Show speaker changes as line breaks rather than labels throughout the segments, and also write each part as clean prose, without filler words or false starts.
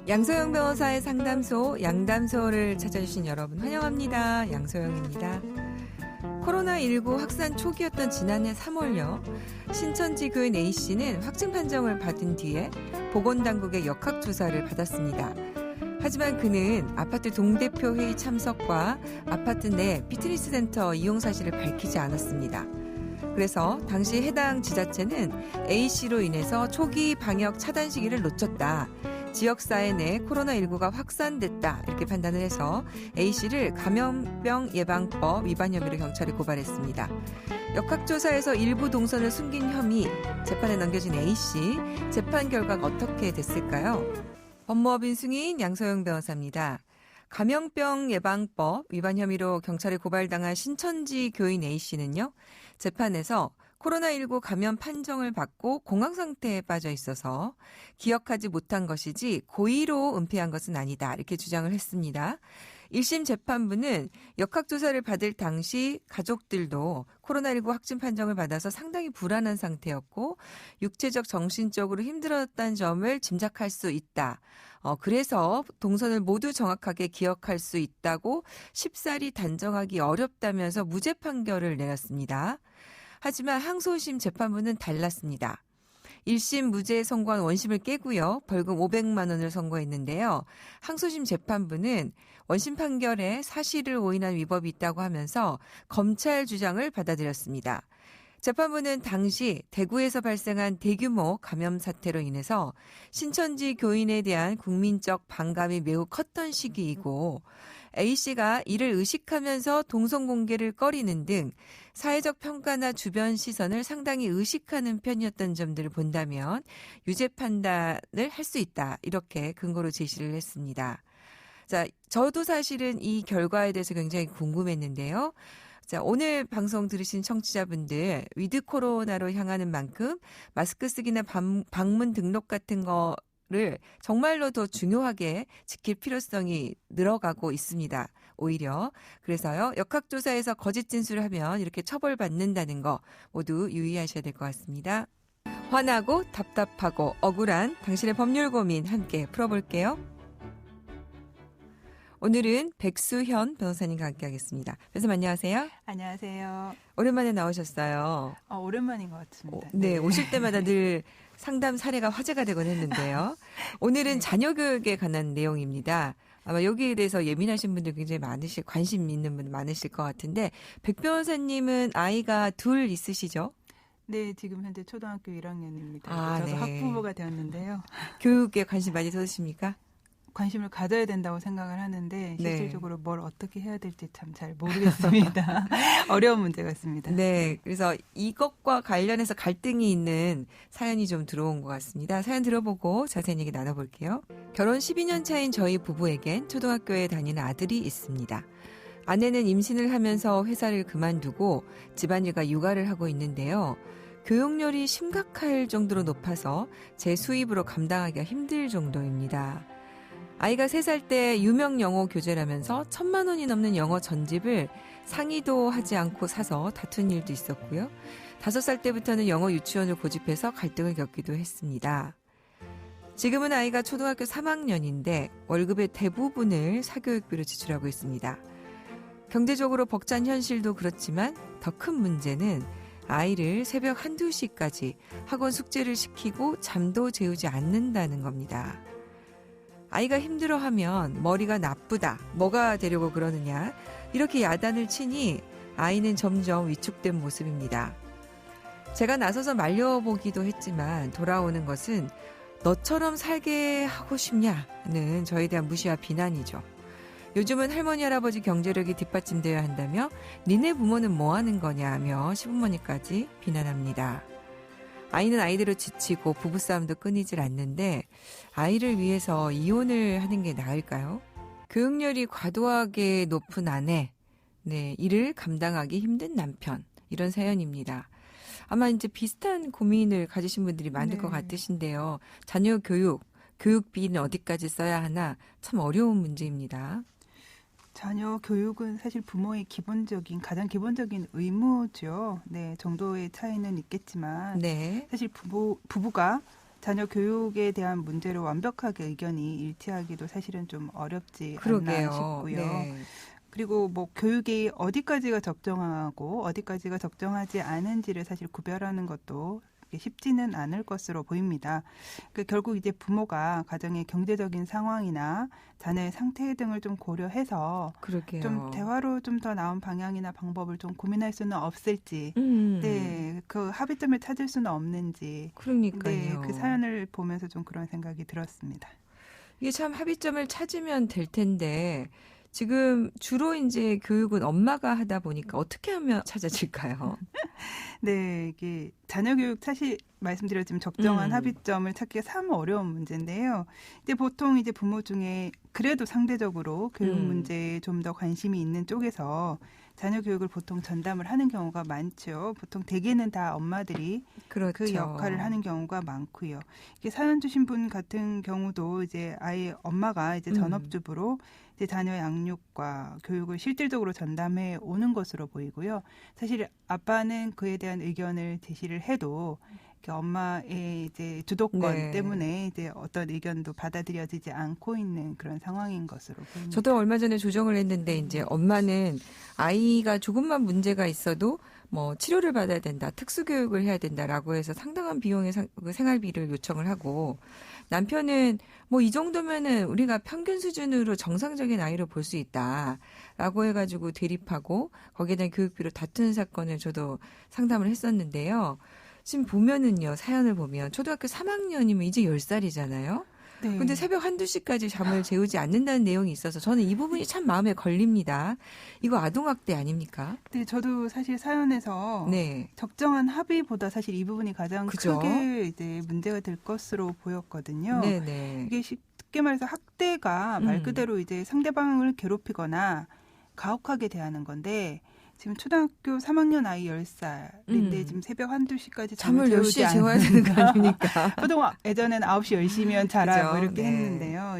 양소영 변호사의 상담소 양담소를 찾아주신 여러분 환영합니다. 양소영입니다. 코로나19 확산 초기였던 지난해 3월요. 신천지 교인 A씨는 확진 판정을 받은 뒤에 보건당국의 역학조사를 받았습니다. 하지만 그는 아파트 동대표 회의 참석과 아파트 내 피트니스 센터 이용 사실을 밝히지 않았습니다. 그래서 당시 해당 지자체는 A씨로 인해서 초기 방역 차단 시기를 놓쳤다. 지역사회 내 코로나19가 확산됐다. 이렇게 판단을 해서 A씨를 감염병 예방법 위반 혐의로 경찰에 고발했습니다. 역학조사에서 일부 동선을 숨긴 혐의, 재판에 넘겨진 A씨, 재판 결과가 어떻게 됐을까요? 법무법인 승인 양소영 변호사입니다. 감염병 예방법 위반 혐의로 경찰에 고발당한 신천지 교인 A씨는요. 재판에서 코로나19 감염 판정을 받고 공황 상태에 빠져 있어서 기억하지 못한 것이지 고의로 은폐한 것은 아니다. 이렇게 주장을 했습니다. 1심 재판부는 역학조사를 받을 당시 가족들도 코로나19 확진 판정을 받아서 상당히 불안한 상태였고 육체적 정신적으로 힘들었다는 점을 짐작할 수 있다. 그래서 동선을 모두 정확하게 기억할 수 있다고 쉽사리 단정하기 어렵다면서 무죄 판결을 내렸습니다. 하지만 항소심 재판부는 달랐습니다. 1심 무죄에 선고한 원심을 깨고요. 벌금 500만 원을 선고했는데요. 항소심 재판부는 원심 판결에 사실을 오인한 위법이 있다고 하면서 검찰 주장을 받아들였습니다. 재판부는 당시 대구에서 발생한 대규모 감염 사태로 인해서 신천지 교인에 대한 국민적 반감이 매우 컸던 시기이고 A씨가 이를 의식하면서 동선 공개를 꺼리는 등 사회적 평가나 주변 시선을 상당히 의식하는 편이었던 점들을 본다면 유죄 판단을 할 수 있다. 이렇게 근거로 제시를 했습니다. 자, 저도 사실은 이 결과에 대해서 굉장히 궁금했는데요. 자, 오늘 방송 들으신 청취자분들 위드 코로나로 향하는 만큼 마스크 쓰기나 방문 등록 같은 거를 정말로 더 중요하게 지킬 필요성이 늘어가고 있습니다. 오히려. 그래서요. 역학조사에서 거짓 진술을 하면 이렇게 처벌받는다는 거 모두 유의하셔야 될 것 같습니다. 화나고 답답하고 억울한 당신의 법률 고민 함께 풀어볼게요. 오늘은 백수현 변호사님과 함께하겠습니다. 변호사님 안녕하세요.
안녕하세요.
오랜만에 나오셨어요.
오랜만인 것 같습니다.
네, 오실 때마다 늘 상담 사례가 화제가 되곤 했는데요. 오늘은 네. 자녀 교육에 관한 내용입니다. 아마 여기에 대해서 예민하신 분들 굉장히 관심 있는 분들 많으실 것 같은데 백 변호사님은 아이가 둘 있으시죠?
네, 지금 현재 초등학교 1학년입니다. 저도
네.
학부모가 되었는데요.
교육에 관심 많이 쏟으십니까?
관심을 가져야 된다고 생각을 하는데 실질적으로 네. 뭘 어떻게 해야 될지 참 잘 모르겠습니다. 어려운 문제 같습니다.
네, 그래서 이것과 관련해서 갈등이 있는 사연이 좀 들어온 것 같습니다. 사연 들어보고 자세히 얘기 나눠볼게요. 결혼 12년 차인 저희 부부에겐 초등학교에 다니는 아들이 있습니다. 아내는 임신을 하면서 회사를 그만두고 집안일과 육아를 하고 있는데요. 교육열이 심각할 정도로 높아서 제 수입으로 감당하기가 힘들 정도입니다. 아이가 3살 때 유명 영어 교재라면서 1,000만 원이 넘는 영어 전집을 상의도 하지 않고 사서 다툰 일도 있었고요. 5살 때부터는 영어 유치원을 고집해서 갈등을 겪기도 했습니다. 지금은 아이가 초등학교 3학년인데 월급의 대부분을 사교육비로 지출하고 있습니다. 경제적으로 벅찬 현실도 그렇지만 더 큰 문제는 아이를 새벽 1, 2시까지 학원 숙제를 시키고 잠도 재우지 않는다는 겁니다. 아이가 힘들어하면 머리가 나쁘다, 뭐가 되려고 그러느냐 이렇게 야단을 치니 아이는 점점 위축된 모습입니다. 제가 나서서 말려보기도 했지만 돌아오는 것은 너처럼 살게 하고 싶냐는 저에 대한 무시와 비난이죠. 요즘은 할머니 할아버지 경제력이 뒷받침되어야 한다며 니네 부모는 뭐 하는 거냐며 시부모님까지 비난합니다. 아이는 아이대로 지치고 부부싸움도 끊이질 않는데 아이를 위해서 이혼을 하는 게 나을까요? 교육열이 과도하게 높은 아내, 네, 이를 감당하기 힘든 남편, 이런 사연입니다. 아마 이제 비슷한 고민을 가지신 분들이 많을 것 같으신데요. 자녀 교육비는 어디까지 써야 하나 참 어려운 문제입니다.
자녀 교육은 사실 부모의 가장 기본적인 의무죠. 네, 정도의 차이는 있겠지만
네.
사실 부부가 자녀 교육에 대한 문제로 완벽하게 의견이 일치하기도 사실은 좀 어렵지
그러게요.
않나 싶고요.
네.
그리고 뭐 교육이 어디까지가 적정하고 어디까지가 적정하지 않은지를 사실 구별하는 것도 쉽지는 않을 것으로 보입니다. 결국 이제 부모가 가정의 경제적인 상황이나 자녀의 상태 등을 좀 고려해서
그러게요.
좀 대화로 좀 더 나은 방향이나 방법을 좀 고민할 수는 없을지, 네, 그 합의점을 찾을 수는 없는지,
그러니까요.
네, 그 사연을 보면서 좀 그런 생각이 들었습니다.
이게 참 합의점을 찾으면 될 텐데 지금 주로 이제 교육은 엄마가 하다 보니까 어떻게 하면 찾아질까요?
네, 이게 자녀 교육 사실 말씀드렸지만 적정한 합의점을 찾기가 참 어려운 문제인데요. 이제 보통 이제 부모 중에 그래도 상대적으로 교육 문제에 좀 더 관심이 있는 쪽에서 자녀 교육을 보통 전담을 하는 경우가 많죠. 보통 대개는 다 엄마들이
그렇죠.
그 역할을 하는 경우가 많고요. 이게 사연 주신 분 같은 경우도 이제 아예 엄마가 이제 전업주부로 이제 자녀 양육과 교육을 실질적으로 전담해 오는 것으로 보이고요. 사실 아빠는 그에 대한 의견을 제시를 해도 엄마의 이제 주도권
네.
때문에 이제 어떤 의견도 받아들여지지 않고 있는 그런 상황인 것으로 보입니다.
저도 얼마 전에 조정을 했는데 이제 엄마는 아이가 조금만 문제가 있어도 뭐 치료를 받아야 된다, 특수교육을 해야 된다라고 해서 상당한 비용의 생활비를 요청을 하고 남편은 뭐 이 정도면은 우리가 평균 수준으로 정상적인 아이로 볼 수 있다라고 해가지고 대립하고 거기에 대한 교육비로 다투는 사건을 저도 상담을 했었는데요. 지금 보면은요, 사연을 보면 초등학교 3학년이면 이제 10살이잖아요.
네.
근데 새벽 1-2시까지 잠을 재우지 않는다는 내용이 있어서 저는 이 부분이 참 마음에 걸립니다. 이거 아동학대 아닙니까?
네, 저도 사실 사연에서
네.
적정한 합의보다 사실 이 부분이 가장
그죠?
크게 이제 문제가 될 것으로 보였거든요.
네네.
이게 쉽게 말해서 학대가 말 그대로 이제 상대방을 괴롭히거나 가혹하게 대하는 건데 지금 초등학교 3학년 아이 10살인데 지금 새벽 1-2시까지
잠을
잠을 재우지
10시에 재워야 되는 거 아닙니까?
보통 예전에는 9시 10시면 자라고
그죠?
이렇게
네.
했는데요.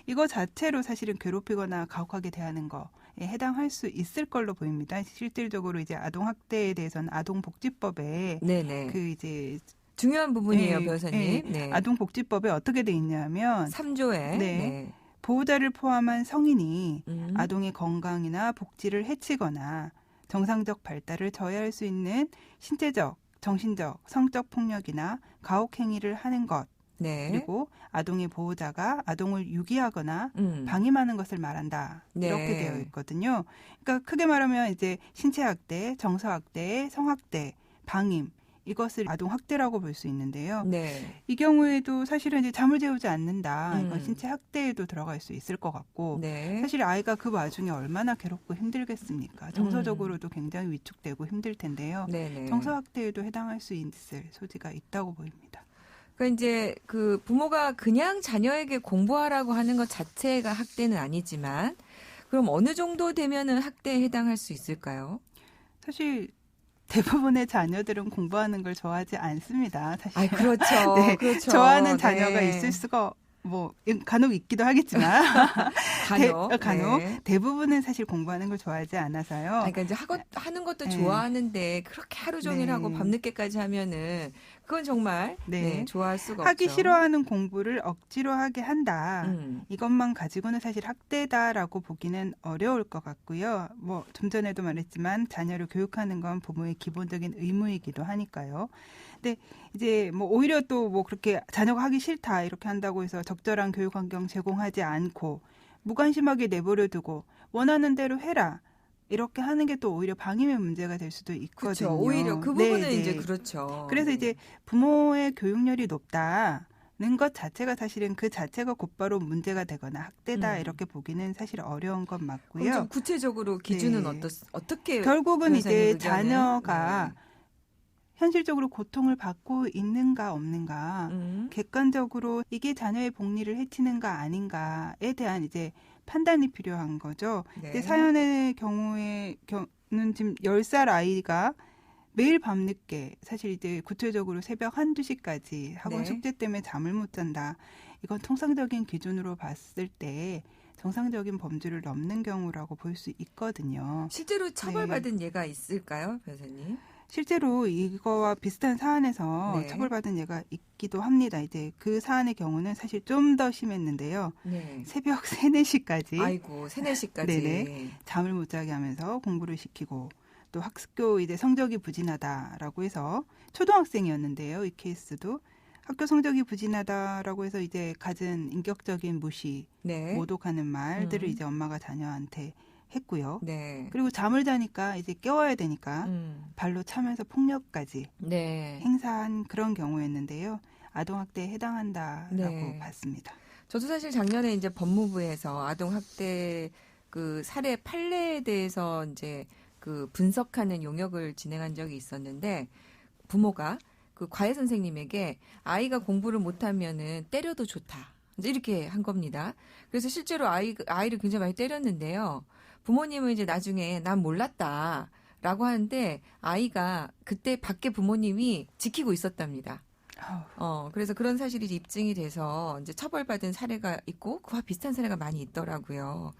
이거 자체로 사실은 괴롭히거나 가혹하게 대하는 거에 해당할 수 있을 걸로 보입니다. 실질적으로 이제 아동학대에 대해서는 아동복지법에
네네.
그 이제
중요한 부분이에요, 변호사님. 네.
아동복지법에 어떻게 돼 있냐면
3조에
네. 보호자를 포함한 성인이
음.
아동의 건강이나 복지를 해치거나 정상적 발달을 저해할 수 있는 신체적, 정신적, 성적 폭력이나 가혹 행위를 하는 것
네.
그리고 아동의 보호자가 아동을 유기하거나 방임하는 것을 말한다.
네.
이렇게 되어 있거든요. 그러니까 크게 말하면 이제 신체학대, 정서학대, 성학대, 방임 이것을 아동학대라고 볼 수 있는데요.
네.
이 경우에도 사실은 이제 잠을 재우지 않는다. 이건 신체 학대에도 들어갈 수 있을 것 같고
네.
사실 아이가 그 와중에 얼마나 괴롭고 힘들겠습니까? 정서적으로도 굉장히 위축되고 힘들 텐데요.
네네.
정서학대에도 해당할 수 있을 소지가 있다고 보입니다.
그러니까 이제 그 부모가 그냥 자녀에게 공부하라고 하는 것 자체가 학대는 아니지만 그럼 어느 정도 되면은 학대에 해당할 수 있을까요?
사실 대부분의 자녀들은 공부하는 걸 좋아하지 않습니다. 사실.
아, 그렇죠.
네,
그렇죠.
좋아하는 자녀가
네.
있을 수가 뭐 간혹 있기도 하겠지만 간혹
네.
대부분은 사실 공부하는 걸 좋아하지 않아서요.
그러니까 이제 하는 것도
네.
좋아하는데 그렇게 하루 종일
네.
하고 밤늦게까지 하면은 그건 정말
네.
좋아할 수가
하기
없죠.
싫어하는 공부를 억지로 하게 한다. 이것만 가지고는 사실 학대다라고 보기는 어려울 것 같고요. 뭐 좀 전에도 말했지만 자녀를 교육하는 건 부모의 기본적인 의무이기도 하니까요. 근데 이제 뭐 오히려 또 뭐 그렇게 자녀가 하기 싫다 이렇게 한다고 해서 적절한 교육 환경 제공하지 않고 무관심하게 내버려 두고 원하는 대로 해라. 이렇게 하는 게 또 오히려 방임의 문제가 될 수도 있거든요.
그렇죠. 오히려 그 부분은
네,
이제
네.
그렇죠.
그래서 이제 부모의 교육열이 높다는 것 자체가 사실은 그 자체가 곧바로 문제가 되거나 학대다 이렇게 보기는 사실 어려운 건
그럼
맞고요.
좀 구체적으로 기준은
네.
어떻게
결국은 이제
변호사님 의견은?
자녀가 현실적으로 고통을 받고 있는가 없는가 객관적으로 이게 자녀의 복리를 해치는가 아닌가에 대한 이제 판단이 필요한 거죠.
네.
근데 사연의 경우는 지금 10살 아이가 매일 밤늦게 사실 이제 구체적으로 새벽 1-2시까지 학원
네.
숙제 때문에 잠을 못 잔다. 이건 통상적인 기준으로 봤을 때 정상적인 범주를 넘는 경우라고 볼 수 있거든요.
실제로 처벌받은 예가 있을까요, 변호사님?
실제로 이거와 비슷한 사안에서
네.
처벌받은 예가 있기도 합니다. 이제 그 사안의 경우는 사실 좀 더 심했는데요.
네.
새벽 3, 4시까지
아이고, 3, 4시까지.
네네. 잠을 못 자게 하면서 공부를 시키고 또 학교 이제 성적이 부진하다라고 해서 초등학생이었는데요. 이 케이스도 학교 성적이 부진하다라고 해서 이제 갖은 인격적인 무시,
네.
모독하는 말들을 이제 엄마가 자녀한테 했고요.
네.
그리고 잠을 자니까 이제 깨워야 되니까 발로 차면서 폭력까지
네.
행사한 그런 경우였는데요. 아동학대에 해당한다라고
네.
봤습니다.
저도 사실 작년에 이제 법무부에서 아동학대 그 사례 판례에 대해서 이제 그 분석하는 용역을 진행한 적이 있었는데 부모가 그 과외 선생님에게 아이가 공부를 못하면은 때려도 좋다. 이제 이렇게 한 겁니다. 그래서 실제로 아이를 굉장히 많이 때렸는데요. 부모님은 이제 나중에 난 몰랐다라고 하는데 아이가 그때 밖에 부모님이 지키고 있었답니다. 그래서 그런 사실이 입증이 돼서 이제 처벌받은 사례가 있고 그와 비슷한 사례가 많이 있더라고요.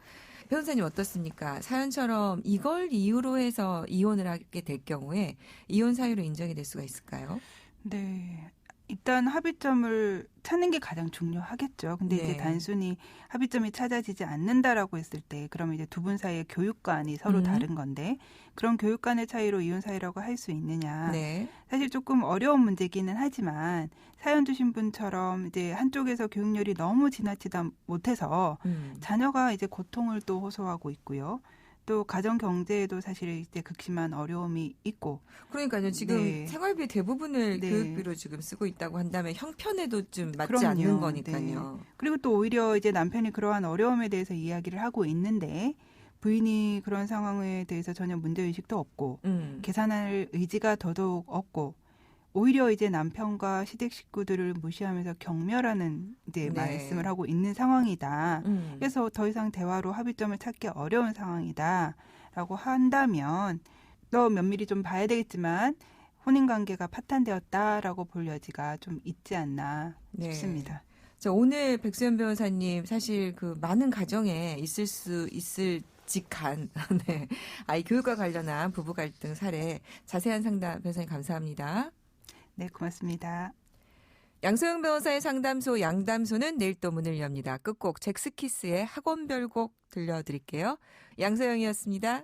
변호사님 어떻습니까? 사연처럼 이걸 이유로 해서 이혼을 하게 될 경우에 이혼 사유로 인정이 될 수가 있을까요?
네. 일단 합의점을 찾는 게 가장 중요하겠죠. 근데 이제 단순히 합의점이 찾아지지 않는다라고 했을 때 그러면 이제 두 분 사이의 교육관이 서로 다른 건데 그런 교육관의 차이로 이혼 사유라고 할 수 있느냐.
네.
사실 조금 어려운 문제기는 하지만 사연 주신 분처럼 이제 한쪽에서 교육열이 너무 지나치다 못해서 자녀가 이제 고통을 또 호소하고 있고요. 또 가정 경제에도 사실 이제 극심한 어려움이 있고.
그러니까요. 지금
네.
생활비 대부분을
네.
교육비로 지금 쓰고 있다고 한다면 형편에도 좀 맞지
그럼요.
않는 거니까요.
네. 그리고 또 오히려 이제 남편이 그러한 어려움에 대해서 이야기를 하고 있는데 부인이 그런 상황에 대해서 전혀 문제의식도 없고 계산할 의지가 더더욱 없고 오히려 이제 남편과 시댁 식구들을 무시하면서 경멸하는 이제 말씀을 하고 있는 상황이다. 그래서 더 이상 대화로 합의점을 찾기 어려운 상황이다라고 한다면 또 면밀히 좀 봐야 되겠지만 혼인관계가 파탄되었다라고 볼 여지가 좀 있지 않나 싶습니다.
자, 오늘 백수연 변호사님 사실 그 많은 가정에 있을 직한 네. 아이 교육과 관련한 부부 갈등 사례 자세한 상담 변호사님 감사합니다.
네, 고맙습니다.
양소영 변호사의 상담소 양담소는 내일 또 문을 엽니다. 끝곡 잭스키스의 학원별곡 들려드릴게요. 양소영이었습니다.